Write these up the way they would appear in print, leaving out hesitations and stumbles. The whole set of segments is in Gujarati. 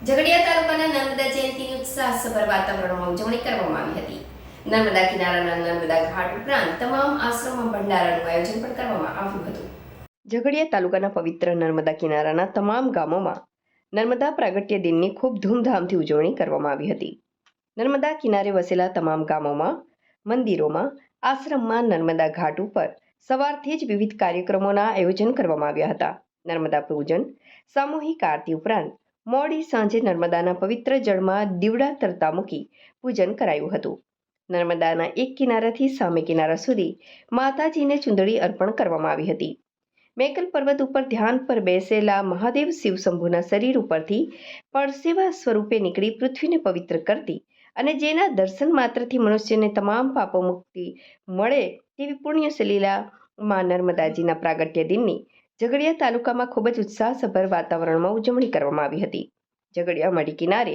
ઝઘડિયા તાલુકાના નર્મદા જયંતિની ઉત્સાહસભર વાતાવરણમાં ઉજવણી કરવામાં આવી હતી। નર્મદા કિનારાના નર્મદા ઘાટ ઉપરાંત તમામ આશ્રમમાં ભંડારાનું આયોજન પણ કરવામાં આવ્યું હતું। ઝઘડિયા તાલુકાના પવિત્ર નર્મદા કિનારાના તમામ ગામોમાં નર્મદા પ્રાગટ્ય દિનની ખૂબ ધૂમધામથી ઉજવણી કરવામાં આવી હતી। નર્મદા કિનારે વસેલા તમામ ગામોમાં, મંદિરોમાં, આશ્રમમાં નર્મદા ઘાટ ઉપર સવારથી જ વિવિધ કાર્યક્રમોના આયોજન કરવામાં આવ્યા હતા। નર્મદા પૂજન, સામૂહિક આરતી ઉપરાંત મોડી સાંજે નર્મદાના પવિત્ર જળમાં દીવડા તરતા મૂકી પૂજન કરાયું હતું। નર્મદાના એક કિનારાથી સામે કિનારા સુધી માતાજીને ચુંદડી અર્પણ કરવામાં આવી હતી। મેકલ પર્વત ઉપર ધ્યાન પર બેસેલા મહાદેવ શિવ શંભુના શરીર ઉપરથી પરસેવા સ્વરૂપે નીકળી પૃથ્વીને પવિત્ર કરતી અને જેના દર્શન માત્રથી મનુષ્યને તમામ પાપો મુક્તિ મળે તેવી પુણ્ય સલીલા માં નર્મદાજીના પ્રાગટ્ય દિનની ઝઘડિયા તાલુકામાં ખૂબ જ ઉત્સાહસભર વાતાવરણમાં ઉજવણી કરવામાં આવી હતી। ઝઘડિયા મઢી કિનારે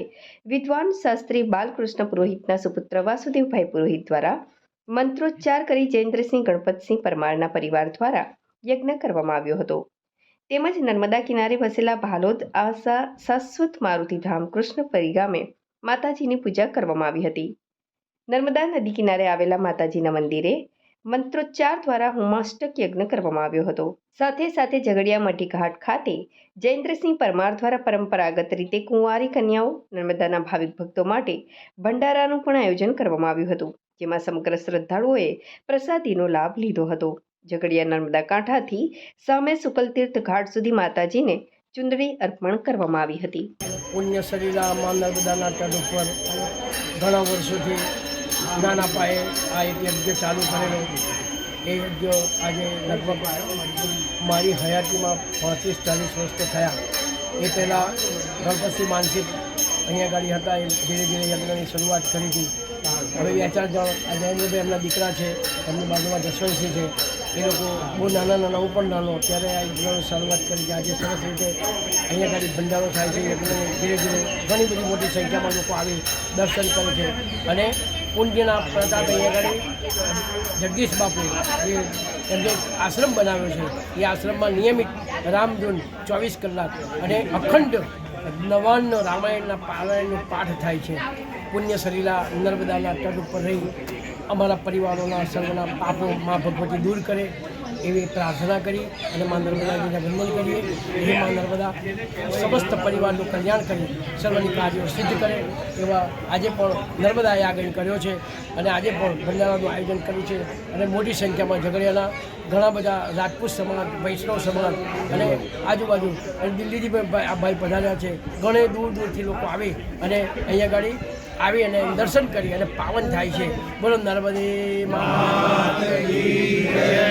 વિદ્વાન શાસ્ત્રી બાલકૃષ્ણ પુરોહિતના સુપુત્ર વાસુદેવભાઈ પુરોહિત દ્વારા મંત્રોચ્ચાર કરી જયેન્દ્રસિંહ ગણપતસિંહ પરમારના પરિવાર દ્વારા યજ્ઞ કરવામાં આવ્યો હતો। તેમજ નર્મદા કિનારે વસેલા ભાલોદ આશા શાશ્વત મારુતિધામ કૃષ્ણપરી ગામે માતાજીની પૂજા કરવામાં આવી હતી। નર્મદા નદી કિનારે આવેલા માતાજીના મંદિરે મંત્રોચ્ચાર દ્વારા હોમાષ્ટક યજ્ઞ કરવામાં આવ્યો હતો। સાથે સાથે ઝઘડિયા મઢી ઘાટ ખાતે જયેન્દ્રસિંહ પરમાર દ્વારા પરંપરાગત રીતે કુંવારી કન્યાઓ નર્મદાના ભાવિક ભક્તો માટે ભંડારાનું પણ આયોજન કરવામાં આવ્યું હતું, જેમાં સમગ્ર શ્રદ્ધાળુઓએ પ્રસાદીનો લાભ લીધો હતો। ઝઘડિયા નર્મદા કાંઠાથી સામે શુકલતીર્થ ઘાટ સુધી માતાજીને ચુંદડી અર્પણ કરવામાં આવી હતી। પુણ્ય સલીલા માં નર્મદાના તટ ઉપર ઘણા વર્ષોથી નાના પાયે આ એક યજ્ઞ ચાલુ કરેલો। એ યજ્ઞ આજે લગભગ મારી હયાતીમાં 35-40 વર્ષ થયા। એ પહેલાં ગણપતસિંહ માનસિક અહીંયા ગાડી હતા, એ ધીરે ધીરે યજ્ઞની શરૂઆત કરી હતી। હવે 2-4 જણ આ જયેન્દ્રભાઈ એમના દીકરા છે, એમની બાજુમાં જસવંતસિંહ છે, એ લોકો બહુ નાના હું પણ નાનો ત્યારે આ યજ્ઞની શરૂઆત કરી છે। આજે સરસ રીતે અહીંયા ગાડી ભંડારો થાય છે। યજ્ઞને ધીરે ધીરે ઘણી બધી મોટી સંખ્યામાં લોકો આવી દર્શન કરે છે અને પુણ્યના પ્રતાપ અહીંયા ગાડી જગદીશ બાપુ જે એમને આશ્રમ બનાવ્યો છે, એ આશ્રમમાં નિયમિત રામધૂન 24 કલાક અને અખંડ નવાન્ન રામાયણના પારાયણનો પાઠ થાય છે। પુણ્ય સલીલા નર્મદાના તટ ઉપર રહી અમારા પરિવારોના સર્વના પાપો માં ભગવતી દૂર કરે એવી પ્રાર્થના કરી અને માં નર્મદાજીને વંદન કરીએ। એ માં નર્મદા સમસ્ત પરિવારનું કલ્યાણ કરી સર્વની કાર્યો સિદ્ધ કરે એવા આજે પણ નર્મદાએ આગળ કર્યો છે અને આજે પણ ભંડારાનું આયોજન કર્યું છે અને મોટી સંખ્યામાં ઝઘડિયાના ઘણા બધા રાજપૂત સમાજ, વૈષ્ણવ સમાજ અને આજુબાજુ અને દિલ્હીથી પણ આ ભાઈ પધાર્યા છે। ઘણે દૂર દૂરથી લોકો આવે અને અહીંયા ગાડી આવી અને દર્શન કરી અને પાવન થાય છે। બોલો નર્મદે માતની જય।